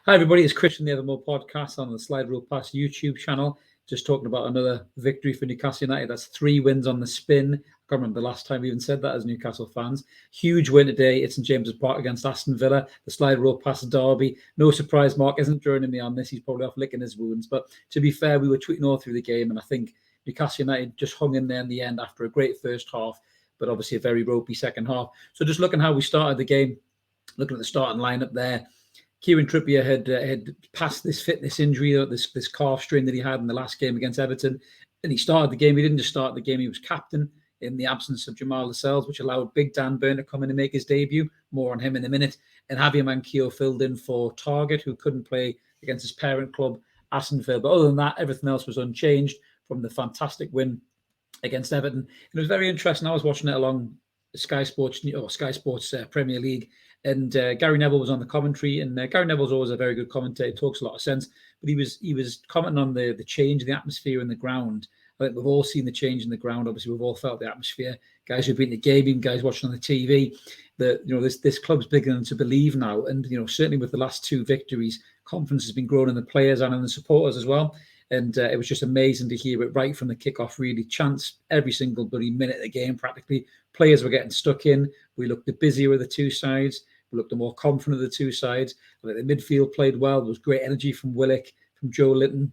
Hi, everybody. It's Chris from the Evermore podcast on the Slide Rule Pass YouTube channel. Just talking about another victory for Newcastle United. That's 3 wins on the spin. I can't remember the last time we even said that as Newcastle fans. Huge win today at St James's Park against Aston Villa, the Slide Rule Pass derby. No surprise, Mark isn't joining me on this. He's probably off licking his wounds. But to be fair, we were tweeting all through the game, and I think Newcastle United just hung in there in the end after a great first half, but obviously a very ropey second half. So just looking how we started the game, looking at the starting lineup there, Kieran Trippier had passed this fitness injury, this calf strain that he had in the last game against Everton, and he started the game. He didn't just start the game; he was captain in the absence of Jamal Lascelles, which allowed Big Dan Burn to come in and make his debut. More on him in a minute. And Javier Manquillo filled in for Target, who couldn't play against his parent club, Aston Villa. But other than that, everything else was unchanged from the fantastic win against Everton. And it was very interesting. I was watching it along Sky Sports Premier League, and Gary Neville was on the commentary, and Gary Neville's always a very good commentator, talks a lot of sense, but he was commenting on the change in the atmosphere in the ground. I think we've all seen the change in the ground. Obviously, we've all felt the atmosphere. Guys who've been to the game, even guys watching on the TV, that this club's beginning to believe now, and certainly with the last 2 victories, confidence has been growing in the players and in the supporters as well. And it was just amazing to hear it right from the kickoff, really. Chance every single bloody minute of the game, practically. Players were getting stuck in. We looked the busier of the 2 sides. We looked the more confident of the 2 sides. I think the midfield played well. There was great energy from Willock, from Joe Linton,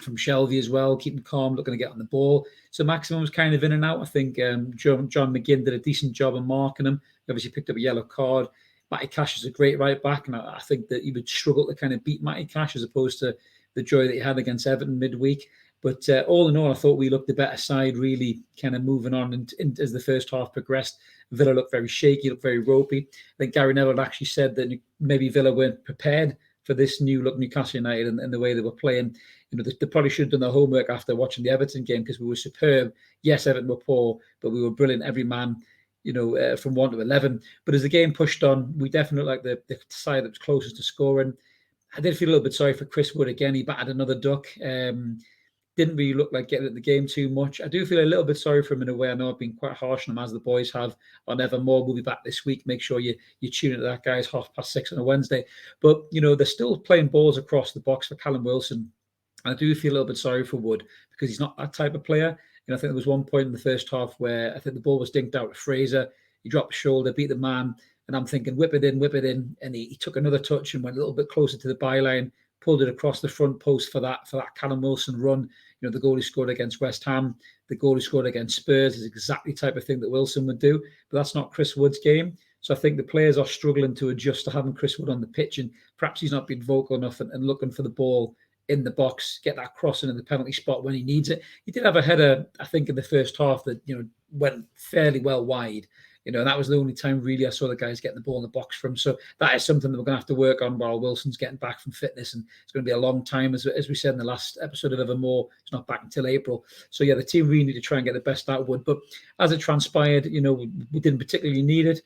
from Shelvey as well, keeping calm, looking to get on the ball. So Maximin was kind of in and out. I think John McGinn did a decent job of marking him. He obviously picked up a yellow card. Matty Cash is a great right back, and I think that he would struggle to kind of beat Matty Cash as opposed to the joy that he had against Everton midweek. But all in all, I thought we looked the better side, really kind of moving on as the first half progressed. Villa looked very shaky, looked very ropey. I think Gary Neville actually said that maybe Villa weren't prepared for this new look Newcastle United and the way they were playing. They probably should have done their homework after watching the Everton game, because we were superb. Yes, Everton were poor, but we were brilliant. Every man, from 1 to 11. But as the game pushed on, we definitely looked like the side that was closest to scoring. I did feel a little bit sorry for Chris Wood again. He batted another duck. Didn't really look like getting at the game too much. I do feel a little bit sorry for him in a way. I know I've been quite harsh on him, as the boys have on Evermore. We'll be back this week. Make sure you tune into that, guys, 6:30 on a Wednesday. But, they're still playing balls across the box for Callum Wilson. And I do feel a little bit sorry for Wood, because he's not that type of player. I think there was one point in the first half where I think the ball was dinked out to Fraser. He dropped his shoulder, beat the man. And I'm thinking, whip it in. And he took another touch and went a little bit closer to the byline, pulled it across the front post for that Callum Wilson run. The goal he scored against West Ham, the goal he scored against Spurs is exactly the type of thing that Wilson would do. But that's not Chris Wood's game. So I think the players are struggling to adjust to having Chris Wood on the pitch. And perhaps he's not been vocal enough and looking for the ball in the box, get that crossing in the penalty spot when he needs it. He did have a header, I think, in the first half that, went fairly well wide. And that was the only time really I saw the guys getting the ball in the box from. So that is something that we're going to have to work on while Wilson's getting back from fitness. And it's going to be a long time, as we said in the last episode of Evermore. It's not back until April. So, yeah, the team really need to try and get the best out of Wood. But as it transpired, we didn't particularly need it.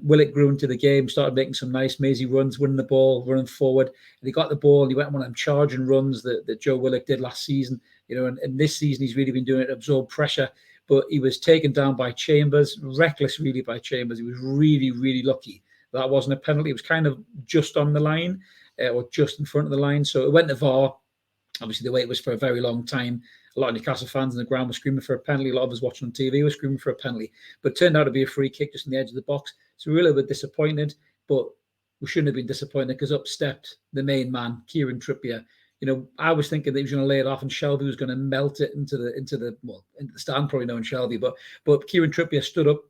Willock grew into the game, started making some nice, mazy runs, winning the ball, running forward. And he got the ball and he went on one of them charging runs that Joe Willock did last season. And this season he's really been doing it to absorb pressure. But he was taken down by Chambers, reckless really by Chambers. He was really, really lucky that wasn't a penalty. It was kind of just on the line or just in front of the line. So it went to VAR. Obviously, the wait was for a very long time. A lot of Newcastle fans in the ground were screaming for a penalty. A lot of us watching on TV were screaming for a penalty. But it turned out to be a free kick just on the edge of the box. So we were a little bit disappointed. But we shouldn't have been disappointed, because up stepped the main man, Kieran Trippier. I was thinking that he was going to lay it off and Shelvey was going to melt it into the stand, probably knowing Shelvey. But Kieran Trippier stood up.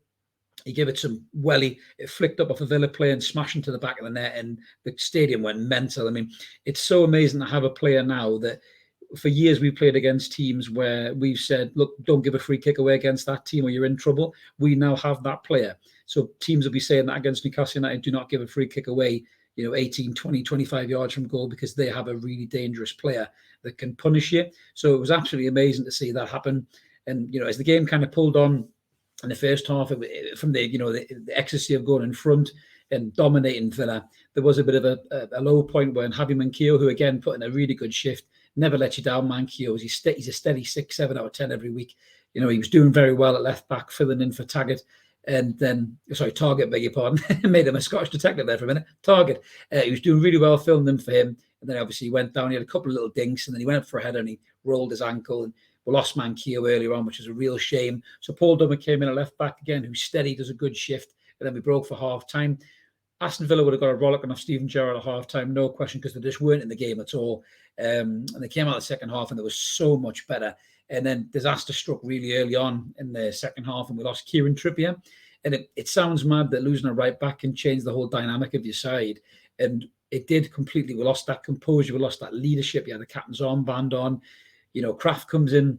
He gave it some welly. It flicked up off a Villa player and smashed into the back of the net, and the stadium went mental. I mean, it's so amazing to have a player now that for years we played against teams where we've said, look, don't give a free kick away against that team or you're in trouble. We now have that player. So teams will be saying that against Newcastle United, do not give a free kick away 18, 20, 25 yards from goal, because they have a really dangerous player that can punish you. So it was absolutely amazing to see that happen. And, as the game kind of pulled on in the first half, from the ecstasy of going in front and dominating Villa, there was a bit of a low point when Javier Manquillo, who again put in a really good shift, never let you down. Manquillo, he's a steady 6, 7 out of 10 every week. He was doing very well at left back, filling in for Taggart. And then, sorry, Target, beg your pardon, made him a Scottish detective there for a minute. Target, he was doing really well, filmed them for him. And then obviously he went down, he had a couple of little dinks, and then he went up for a header and he rolled his ankle. And we lost Manquillo earlier on, which is a real shame. So Paul Dummer came in at left back again, who's steady, does a good shift. And then we broke for half time. Aston Villa would have got a rollicking off Steven Gerrard at half time, no question, because they just weren't in the game at all. And they came out the second half and they were so much better. And then disaster struck really early on in the second half, and we lost Kieran Trippier. And it sounds mad that losing a right back can change the whole dynamic of your side. And it did completely. We lost that composure. We lost that leadership. You had the captain's armband on. Kraft comes in.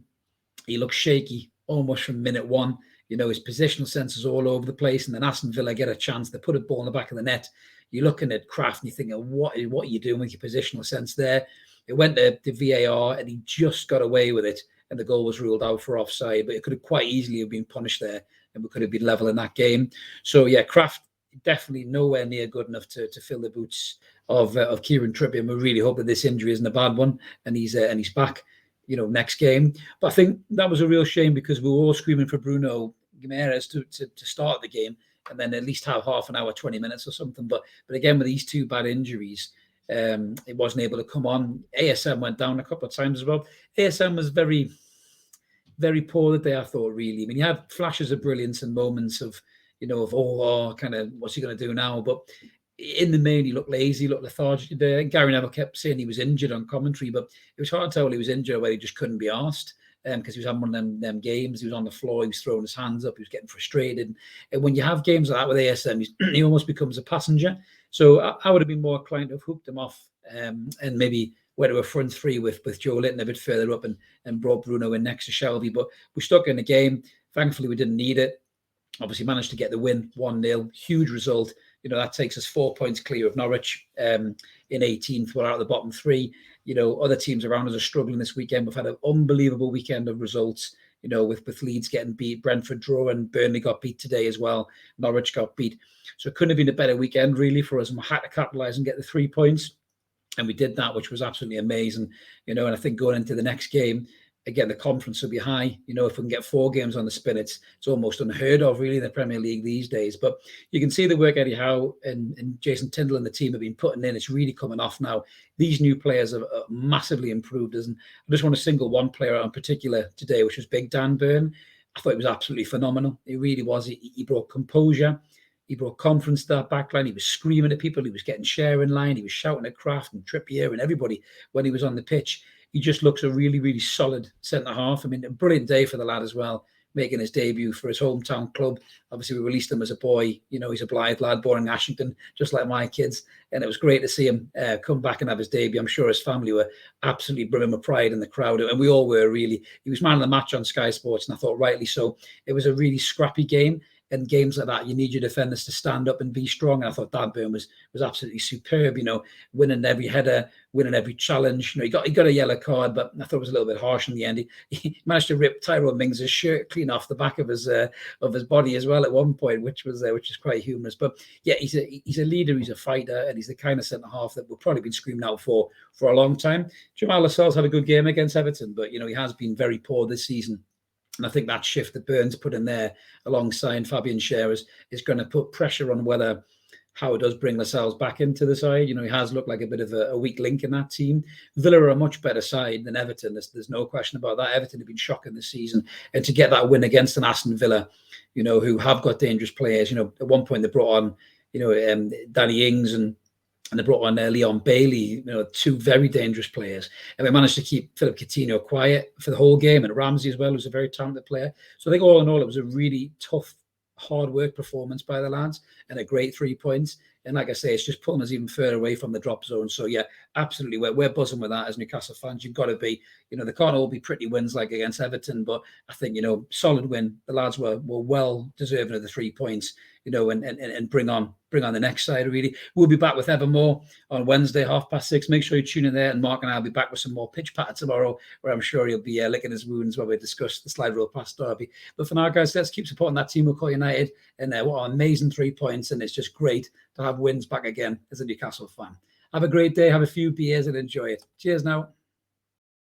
He looks shaky almost from minute one. His positional sense is all over the place. And then Aston Villa get a chance. They put a ball in the back of the net. You're looking at Kraft and you're thinking, what are you doing with your positional sense there? It went to VAR and he just got away with it. And the goal was ruled out for offside. But it could have quite easily have been punished there. And we could have been level in that game. So, yeah, Kraft definitely nowhere near good enough to fill the boots of Kieran Trippier. And we really hope that this injury isn't a bad one. And he's back, next game. But I think that was a real shame because we were all screaming for Bruno Guimaraes to start the game and then at least have half an hour, 20 minutes or something. But again, with these two bad injuries, it wasn't able to come on. ASM went down a couple of times as well. ASM was very, very poor that day, I thought, really. I mean, you had flashes of brilliance and moments of, kind of what's he going to do now? But in the main, he looked lazy, looked lethargic today. Gary Neville kept saying he was injured on commentary, but it was hard to tell he was injured where he just couldn't be asked. Because he was having one of them games. He was on the floor, he was throwing his hands up, he was getting frustrated. And when you have games like that with ASM, he almost becomes a passenger. So I would have been more inclined to have hooked him off and maybe went to a front three with Joe Litton a bit further up and brought Bruno in next to Shelby. But we stuck in the game. Thankfully, we didn't need it. Obviously, managed to get the win, 1-0. Huge result. That takes us 4 points clear of Norwich in 18th. We're out of the bottom three. Other teams around us are struggling this weekend. We've had an unbelievable weekend of results, with Leeds getting beat, Brentford draw, and Burnley got beat today as well. Norwich got beat. So it couldn't have been a better weekend, really, for us. And we had to capitalise and get the 3 points. And we did that, which was absolutely amazing. And I think going into the next game, again, the confidence will be high. If we can get 4 games on the spin, it's almost unheard of, really, in the Premier League these days. But you can see the work Eddie Howe and Jason Tyndall and the team have been putting in. It's really coming off now. These new players have massively improved. And I just want to single one player out in particular today, which was Big Dan Burn. I thought he was absolutely phenomenal. He really was. He brought composure. He brought confidence to that back line. He was screaming at people. He was getting share in line. He was shouting at Kraft and Trippier and everybody when he was on the pitch. He just looks a really, really solid centre-half. I mean, a brilliant day for the lad as well, making his debut for his hometown club. Obviously, we released him as a boy. He's a Blythe lad, born in Ashington, just like my kids. And it was great to see him come back and have his debut. I'm sure his family were absolutely brimming with pride in the crowd. And we all were, really. He was man of the match on Sky Sports, and I thought rightly so. It was a really scrappy game. And games like that, you need your defenders to stand up and be strong. And I thought Dan Burn was absolutely superb, winning every header, winning every challenge. He got a yellow card, but I thought it was a little bit harsh in the end. He managed to rip Tyrone Mings' shirt clean off the back of his body as well at one point, which is quite humorous. But yeah, he's a leader, he's a fighter, and he's the kind of centre-half that we've probably been screaming out for a long time. Jamal Lascelles had a good game against Everton, but he has been very poor this season. And I think that shift that Burns put in there alongside Fabian Schär is going to put pressure on whether Howe does bring Lascelles back into the side. He has looked like a bit of a weak link in that team. Villa are a much better side than Everton. There's no question about that. Everton have been shocking this season. And to get that win against an Aston Villa, who have got dangerous players. At one point they brought on, Danny Ings and they brought on Leon Bailey, 2 very dangerous players. And we managed to keep Philip Coutinho quiet for the whole game, and Ramsey as well, who's a very talented player. So I think all in all, it was a really tough, hard work performance by the lads and a great 3 points. And like I say, it's just pulling us even further away from the drop zone. So yeah, absolutely, we're buzzing with that as Newcastle fans. You've got to be, they can't all be pretty wins like against Everton, but I think, solid win. The lads were well deserving of the 3 points, and bring on the next side, really. We'll be back with Evermore on Wednesday, 6:30. Make sure you tune in there, and Mark and I will be back with some more pitch patter tomorrow, where I'm sure he'll be licking his wounds while we discuss the Slide Rule Pass derby. But for now, guys, let's keep supporting that team we'll call United, and what an amazing 3 points, and it's just great to have wins back again as a Newcastle fan. Have a great day, have a few beers and enjoy it. Cheers now.